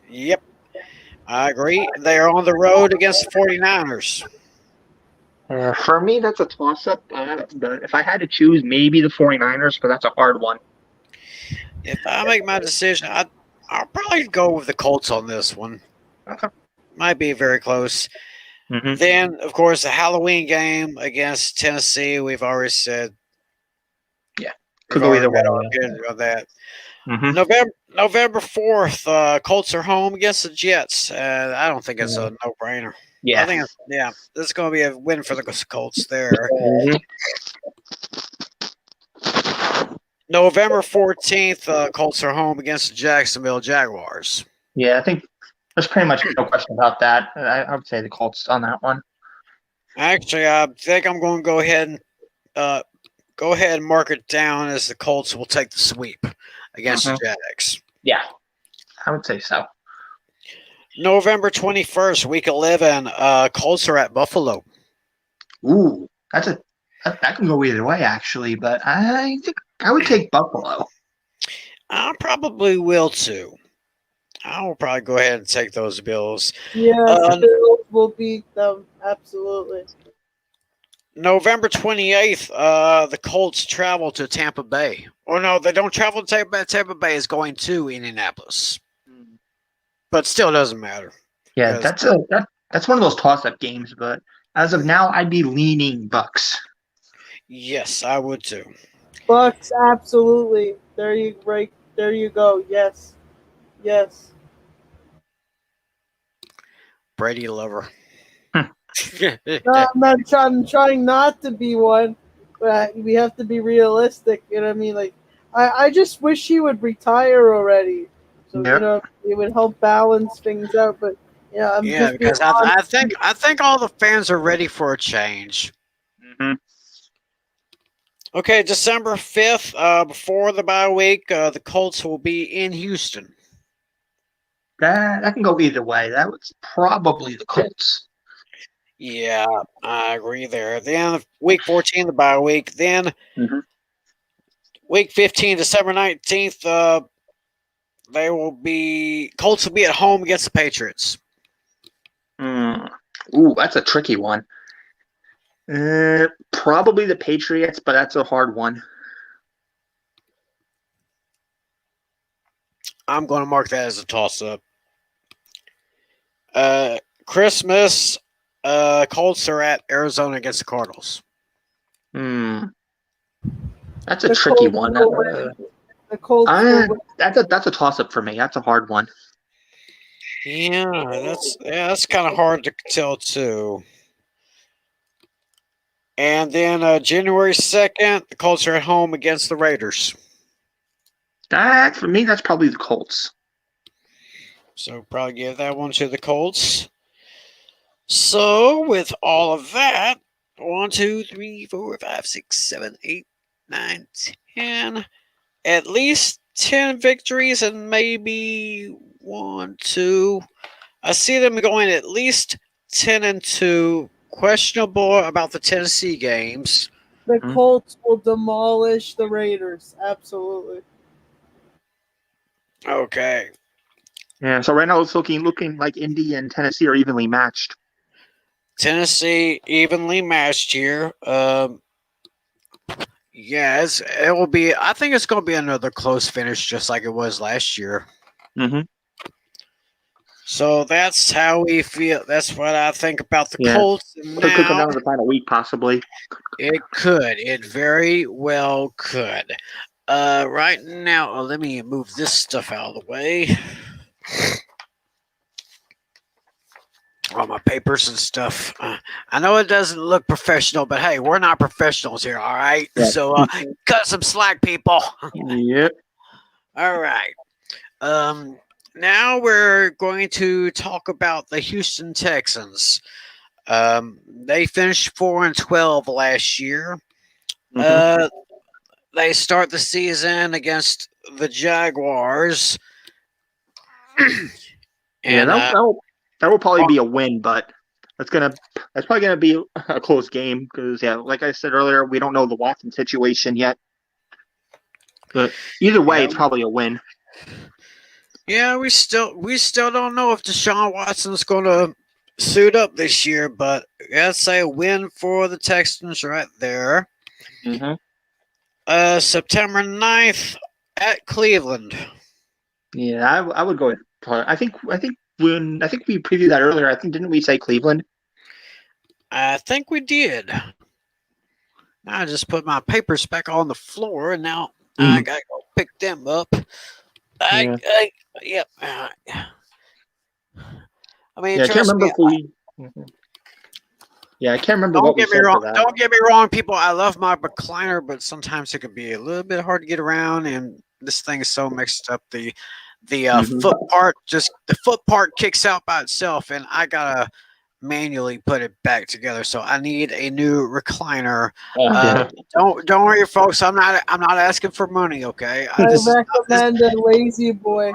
Yep. I agree. They are on the road against the 49ers. For me, that's a toss-up. But if I had to choose, maybe the 49ers, but that's a hard one. If I make my decision, I'll probably go with the Colts on this one. Okay. Might be very close. Mm-hmm. Then, of course, the Halloween game against Tennessee. We've already said. Yeah. Could go either way. On that. Mm-hmm. November 4th, Colts are home against the Jets. I don't think it's a no-brainer. Yeah. I think, this is going to be a win for the Colts there. Mm-hmm. November 14th, Colts are home against the Jacksonville Jaguars. Yeah, I think there's pretty much no question about that. I would say the Colts on that one. Actually, I think I'm going to go ahead and mark it down as the Colts will take the sweep against the Jags. Yeah, I would say so. November 21st, week 11, Colts are at Buffalo. Ooh, that can go either way, actually, but I think I would take Buffalo. I probably will too. I will probably go ahead and take those Bills. Yeah, the Bills will beat them. Absolutely. November 28th, the Colts travel to Tampa Bay. Oh, no, they don't travel to Tampa Bay. Tampa Bay is going to Indianapolis. But still doesn't matter. Yeah, that's one of those toss-up games, but as of now, I'd be leaning Bucks. Yes, I would too. Bucks, absolutely. There you go. Yes. Brady lover. No, I'm trying not to be one, but we have to be realistic. You know what I mean? Like, I just wish he would retire already. So it would help balance things out. But because I think all the fans are ready for a change. Mm-hmm. Okay, December 5th, before the bye week, the Colts will be in Houston. That can go either way. That was probably the Colts. Yeah, I agree there. Then week 14, the bye week. Then week 15, December 19th, Colts will be at home against the Patriots. Ooh, that's a tricky one. Probably the Patriots, but that's a hard one. I'm going to mark that as a toss-up. Christmas, Colts are at Arizona against the Cardinals. That's a tricky one. The Colts. That's a toss-up for me. That's a hard one. Yeah, that's kind of hard to tell too. And then January 2nd, the Colts are at home against the Raiders. For me, that's probably the Colts. So probably give that one to the Colts. So with all of that, 1, 2, 3, 4, 5, 6, 7, 8, 9, 10. At least 10 victories and maybe 1, 2. I see them going at least 10-2. Questionable about the Tennessee games. The Colts will demolish the Raiders. Absolutely. Okay. Yeah, so right now it's looking like Indy and Tennessee are evenly matched. Tennessee evenly matched here. Yes, it will be. I think it's going to be another close finish, just like it was last year. Mm-hmm. So that's how we feel. That's what I think about the Colts. Could come down to the final week, possibly. It could. It very well could. Right now, let me move this stuff out of the way. Oh, my papers and stuff. I know it doesn't look professional, but hey, we're not professionals here, all right? Yeah. So cut some slack, people. Yep. All right. Now we're going to talk about the Houston Texans. They finished 4-12 last year. Mhm. They start the season against the Jaguars. Yeah, And that will probably be a win, but that's probably gonna be a close game because like I said earlier, we don't know the Watson situation yet. But either way, yeah, it's probably a win. yeah, we still don't know if Deshaun Watson's going to suit up this year, but that's a win for the Texans right there. Mm-hmm. September 9th at Cleveland. Yeah, I would go with. I think we previewed that earlier. I think didn't we say Cleveland? I think we did. I just put my papers back on the floor, and now I gotta go pick them up. Yep. I mean, Yeah, I can't trust remember me. if we. Mhm. Yeah, I can't remember what Don't we get me said wrong. for that. Don't get me wrong, people. I love my recliner, but sometimes it can be a little bit hard to get around, and this thing is so mixed up. The Mhm. foot part kicks out by itself, and I gotta manually put it back together. So I need a new recliner. Yeah. Don't worry, folks. I'm not asking for money. Okay. I recommend a lazy boy.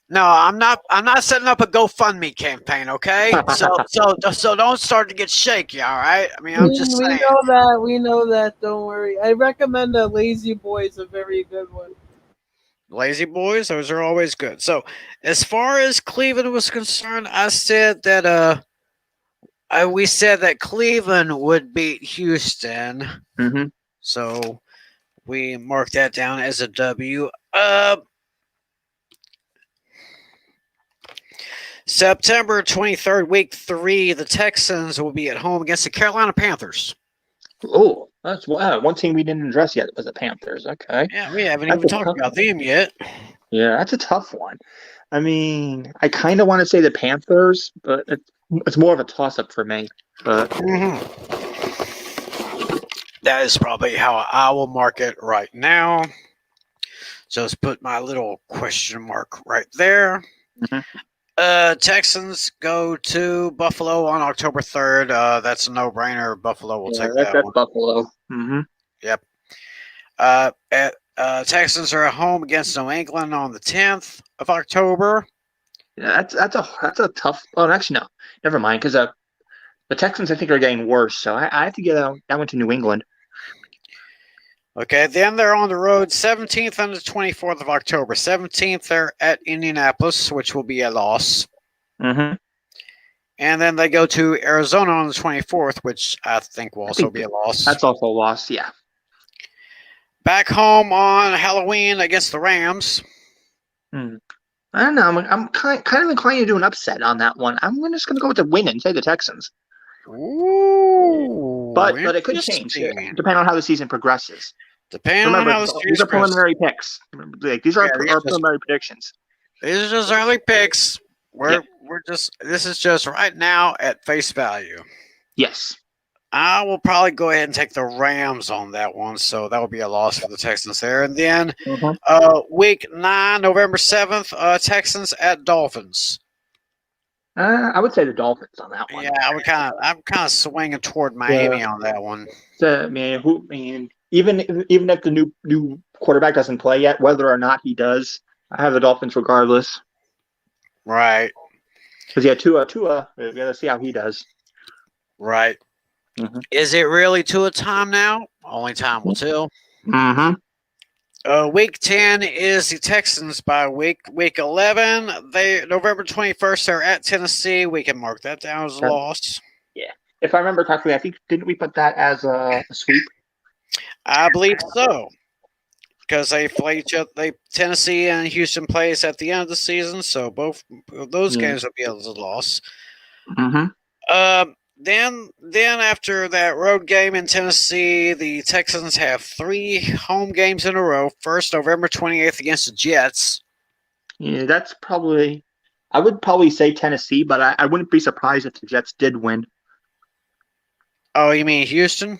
No, I'm not setting up a GoFundMe campaign. Okay. So don't start to get shaky. All right. I mean, I'm just We saying. know that. We know that. Don't worry. I recommend a lazy boy is a very good one. Lazy boys, those are always good. So, as far as Cleveland was concerned, I said that we said that Cleveland would beat Houston. Mm-hmm. So we marked that down as a W. September 23rd, week 3, the Texans will be at home against the Carolina Panthers. Oh, that's one team we didn't address yet was the Panthers. Okay. Yeah, we haven't That's even a talked tough about them yet. Yeah, that's a tough one. I mean, I kind of want to say the Panthers, but it's more of a toss-up for me. But That is probably how I will mark it right now. Just put my little question mark right there. Mhm. Texans go to Buffalo on October 3rd. That's a no-brainer. Buffalo will take that that's one. Buffalo. Mm-hmm. Yep. Texans are at home against New England on the 10th of October. Yeah, that's a tough. Well, actually, no, never mind. Because the Texans, I think, are getting worse. So I have to get that one to New England. Okay, then they're on the road 17th and the 24th of October. 17th, they're at Indianapolis, which will be a loss. Mm-hmm. And then they go to Arizona on the 24th, which I think will also be a loss. That's also a loss. Yeah. Back home on Halloween against the Rams. I don't know. I'm kind of inclined to do an upset on that one. I'm just going to go with the win and say the Texans. Ooh, but it could change depending on how the season progresses. Depending on how the season these are preliminary picks. These are our preliminary predictions. These are just early picks. This is just right now at face value. Yes. I will probably go ahead and take the Rams on that one, so that will be a loss for the Texans there. And then week 9, November 7th, Texans at Dolphins. I would say the Dolphins on that one. Yeah, I'm kind of swinging toward Miami on that one. Even if the new quarterback doesn't play yet, whether or not he does, I have the Dolphins regardless. Right. Because Tua, we got to see how he does. Right. Mm-hmm. Is it really Tua time now? Only time will tell. Mm-hmm. Week 10 is the Texans by week. Week 11, November 21st, they're at Tennessee. We can mark that down as a loss. Yeah. If I remember correctly, I think, didn't we put that as a sweep? I believe so. Because they play each other. Tennessee and Houston plays at the end of the season, so both of those games will be a loss. Mm-hmm. Then after that road game in Tennessee, the Texans have 3 home games in a row. First, November 28th against the Jets. Yeah, that's probably I would probably say Tennessee, but I wouldn't be surprised if the Jets did win. Oh, you mean Houston?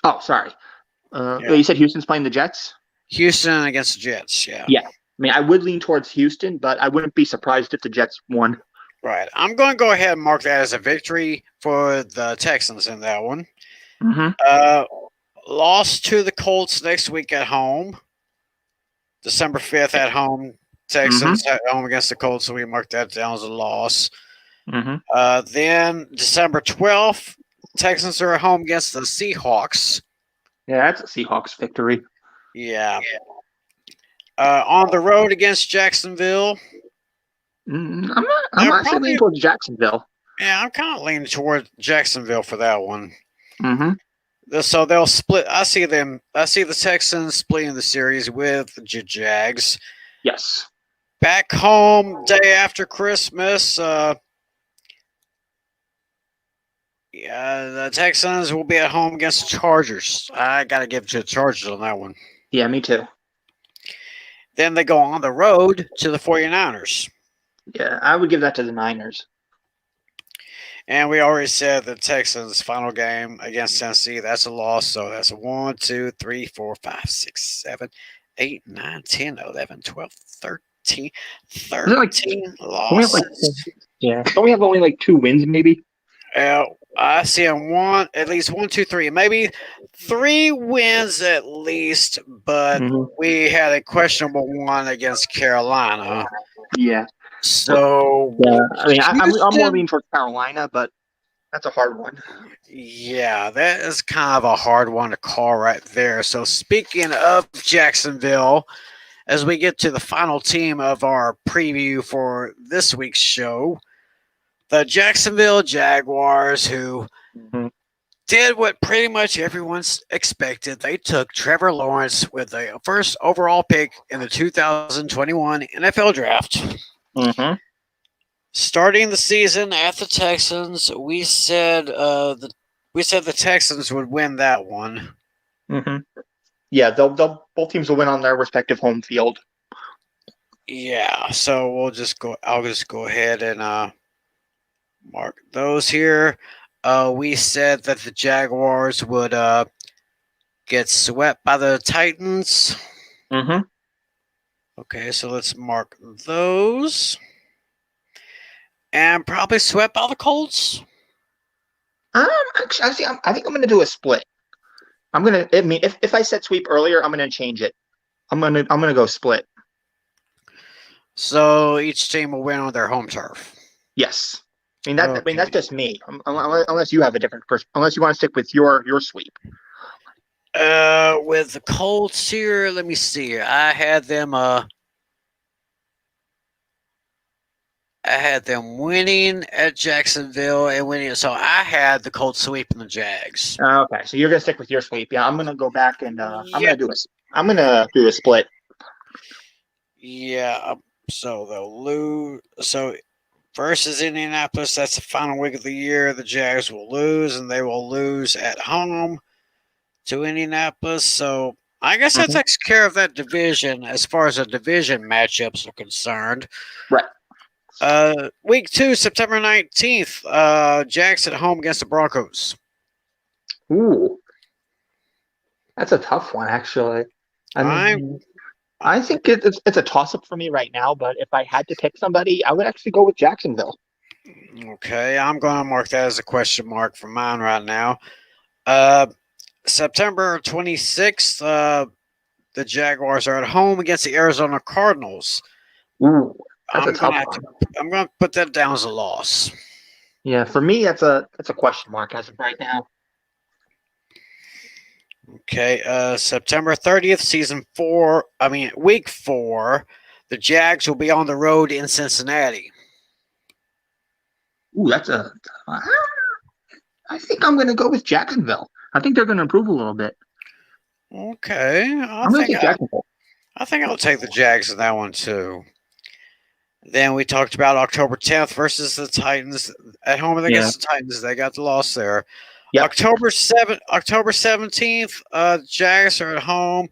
Oh, sorry. Yeah. You said Houston's playing the Jets? Houston against the Jets. Yeah. Yeah. I mean, I would lean towards Houston, but I wouldn't be surprised if the Jets won. Right. I'm going to go ahead and mark that as a victory for the Texans in that one. Mm-hmm. Lost to the Colts next week at home. December 5th at home. Texans at home against the Colts, so we marked that down as a loss. Mm-hmm. Then December 12th, Texans are at home against the Seahawks. Yeah, that's a Seahawks victory. Yeah. On the road against Jacksonville. I'm actually leaning towards Jacksonville. Yeah, I'm kind of leaning toward Jacksonville for that one. Mm-hmm. So they'll split. I see the Texans splitting the series with the Jags. Yes. Back home, day after Christmas. The Texans will be at home against the Chargers. I got to give it to the Chargers on that one. Yeah, me too. Then they go on the road to the 49ers. Yeah, I would give that to the Niners. And we already said the Texans' final game against Tennessee, that's a loss. So that's a 1, 2, 3, 4, 5, 6, 7, 8, 9, 10, 11, 12, 13 losses. Don't we have only like 2 wins, maybe? I see at least 1, 2, 3, maybe 3 wins at least, but we had a questionable one against Carolina. Yeah. So I mean, I'm more leaning towards Carolina, but that's a hard one. Yeah, that is kind of a hard one to call right there. So speaking of Jacksonville, as we get to the final team of our preview for this week's show, the Jacksonville Jaguars, who did what pretty much everyone's expected. They took Trevor Lawrence with the first overall pick in the 2021 NFL Draft. Mm-hmm. Starting the season at the Texans, we said the Texans would win that one. Mm-hmm. Yeah, they'll both teams will win on their respective home field. Yeah, so I'll just go ahead and mark those here. We said that the Jaguars would get swept by the Titans. Mm-hmm. Okay, so let's mark those. And probably swept by the Colts. Actually, I think I'm gonna do a split. I mean, if I said sweep earlier, I'm gonna change it. I'm gonna go split. So each team will win on their home turf. Yes. I mean that's just me. Unless you have a different person. Unless you want to stick with your sweep. With the Colts here, let me see here. I had them winning at Jacksonville and winning. So I had the Colts sweeping the Jags. Okay, so you're gonna stick with your sweep. Yeah, I'm gonna go back and I'm gonna do a split. Yeah. So they'll lose. So versus Indianapolis, that's the final week of the year. The Jags will lose, and they will lose at home to Indianapolis. So I guess that takes care of that division as far as the division matchups are concerned. Right. Week 2, September 19th, Jags at home against the Broncos. Ooh. That's a tough one, actually. I think it's a toss-up for me right now, but if I had to pick somebody, I would actually go with Jacksonville. Okay, I'm going to mark that as a question mark for mine right now. September 26th, the Jaguars are at home against the Arizona Cardinals. Ooh, that's a tough one. I'm going to put that down as a loss. Yeah, for me, that's a question mark as of right now. Okay, September 30th, week 4, the Jags will be on the road in Cincinnati. Ooh, I think I'm going to go with Jacksonville. I think they're going to improve a little bit. Okay. I'm going to take Jacksonville. I think I'll take the Jags in that one, too. Then we talked about October 10th versus the Titans at home against the Titans. They got the loss there. Yep. October 17th, Jags are at home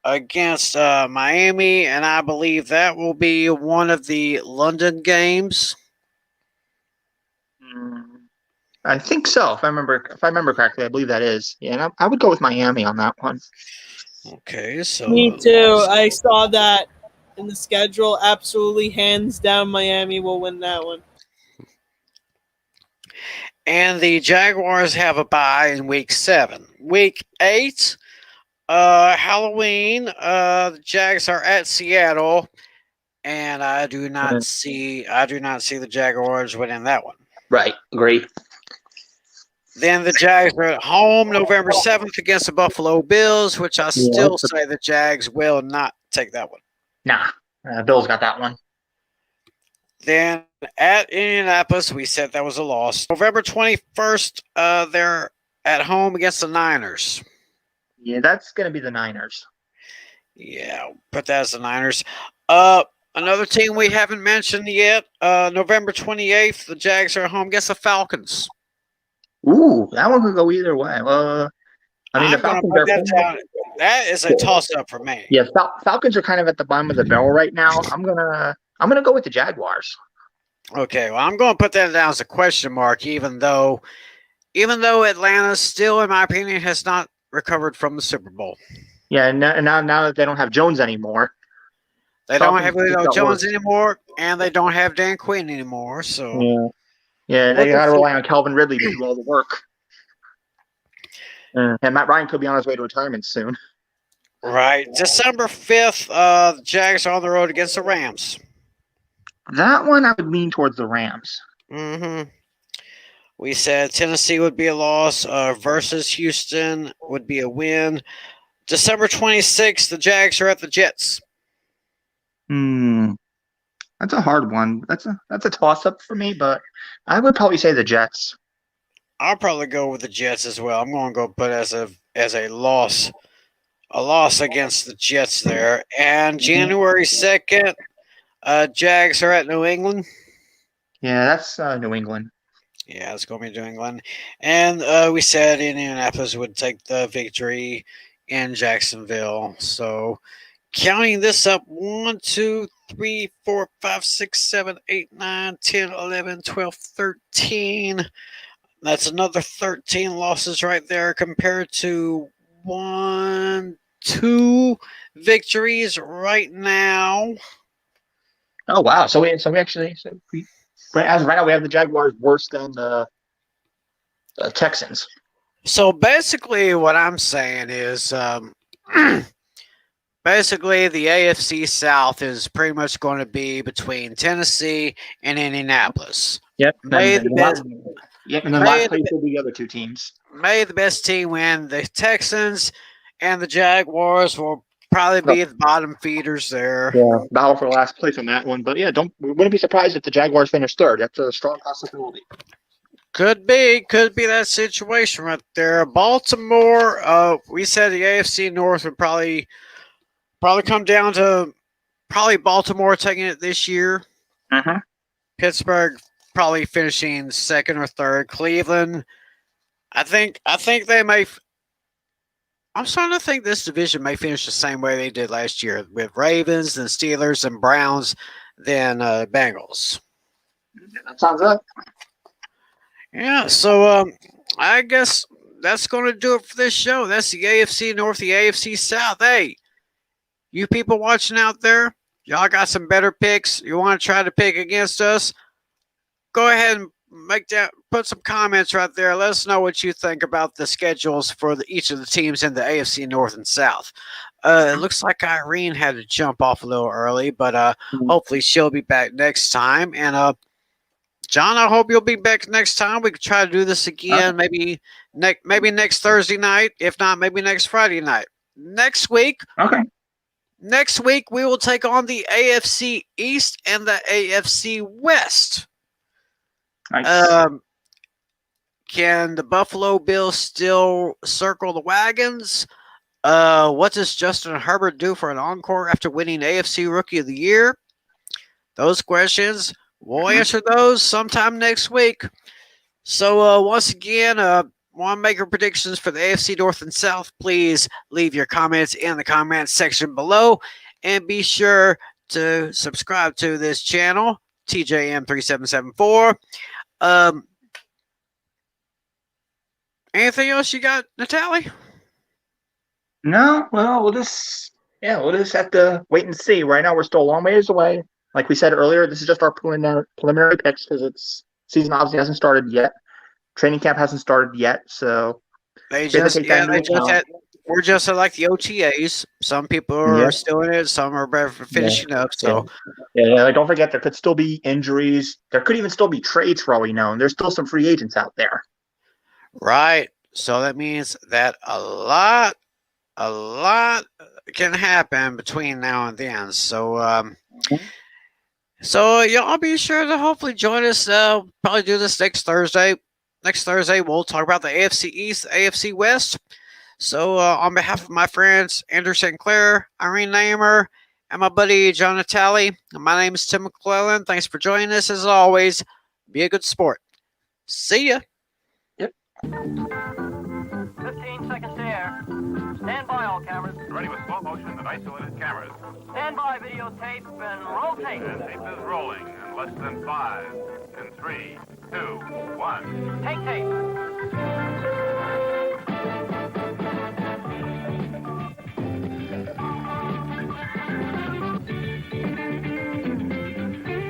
against Miami, and I believe that will be one of the London games. I think so. If I remember correctly, I believe that is. Yeah, and I would go with Miami on that one. Okay, so Me too. I saw that in the schedule. Absolutely, hands down, Miami will win that one. And the Jaguars have a bye in week 7. Week 8, Halloween, the Jags are at Seattle, and I do not see the Jaguars winning that one. Right. Agree. Then the Jags are at home November 7th against the Buffalo Bills, which I still say the Jags will not take that one. Nah. Bills got that one. Then at Indianapolis, we said that was a loss. November 21st, they're at home against the Niners. Yeah, that's going to be the Niners. Yeah, put that as the Niners. Another team we haven't mentioned yet, November 28th, the Jags are at home against the Falcons. Ooh, that one could go either way. I mean, the I'm going to Falcons put are that down. That is a toss-up for me. Yeah, Falcons are kind of at the bottom of the barrel right now. I'm gonna go with the Jaguars. Okay, well, I'm going to put that down as a question mark, even though Atlanta still, in my opinion, has not recovered from the Super Bowl. Yeah, and now that they don't have Jones anymore, they don't have Julio Jones worse. anymore, and they don't have Dan Quinn anymore. So yeah, they got to rely on Calvin Ridley to do all the work. And Matt Ryan could be on his way to retirement soon. Right, December 5th, the Jags are on the road against the Rams. That one I would lean towards the Rams. Mm-hmm. We said Tennessee would be a loss versus Houston would be a win. December 26th, the Jags are at the Jets. That's a hard one. That's a toss-up for me, but I would probably say the Jets. I'll probably go with the Jets as well. I'm going to go put as a loss against the Jets there. And January 2nd, Jags are at New England. Yeah, that's New England. Yeah, it's going to be New England. And we said Indianapolis would take the victory in Jacksonville. So counting this up, 1, 2, 3, 4, 5, 6, 7, 8, 9, 10, 11, 12, 13. That's another 13 losses right there compared to 1, 2 victories right now. Oh wow! So we actually as of right now we have the Jaguars worse than the Texans. So basically, what I'm saying is, basically the AFC South is pretty much going to be between Tennessee and Indianapolis. Yep. And the last place will be the other two teams. May the best team win. The Texans and the Jaguars will probably be the bottom feeders there. Yeah, battle for last place on that one. But yeah, we wouldn't be surprised if the Jaguars finish third. That's a strong possibility. Could be that situation right there. Baltimore, we said the AFC North would probably come down to probably Baltimore taking it this year. Uh-huh. Pittsburgh probably finishing second or third. Cleveland, I think they may. I'm starting to think this division may finish the same way they did last year, with Ravens, then Steelers, and Browns, then Bengals. That sounds good. Yeah, so I guess that's going to do it for this show. That's the AFC North, the AFC South. Hey, you people watching out there, y'all got some better picks. You want to try to pick against us? Go ahead and put some comments right there. Let us know what you think about the schedules for each of the teams in the AFC North and South. It looks like Irene had to jump off a little early, but hopefully she'll be back next time. And John, I hope you'll be back next time. We could try to do this again, maybe next Thursday night. If not, maybe next Friday night. Next week. Okay. Next week, we will take on the AFC East and the AFC West. Nice. Can the Buffalo Bills still circle the wagons? What does Justin Herbert do for an encore after winning AFC Rookie of the Year? Those questions, we'll answer those sometime next week. So once again, want to make your predictions for the AFC North and South, please leave your comments in the comments section below. And be sure to subscribe to this channel, TJM3774. Anything else you got, Natalie? No, well, we'll just have to wait and see. Right now, we're still a long ways away. Like we said earlier, this is just our preliminary picks because it's season obviously hasn't started yet. Training camp hasn't started yet, so We're just at like the OTAs. Some people are still in it, some are finishing up. So yeah, don't forget there could still be injuries. There could even still be trades for all we know, and there's still some free agents out there. Right. So that means that a lot can happen between now and then. So so y'all be sure to hopefully join us. Probably do this next Thursday. Next Thursday, we'll talk about the AFC East, AFC West. So on behalf of my friends Andrew St. Clair, Irene Namer, and my buddy John Natali, my name is Tim McClellan. Thanks for joining us. As always, be a good sport. See ya. 15 seconds to air. Stand by, all cameras. Ready with slow motion and isolated cameras. Stand by, videotape, and roll tape. And tape is rolling in less than 5, in 3, 2, 1. Take tape.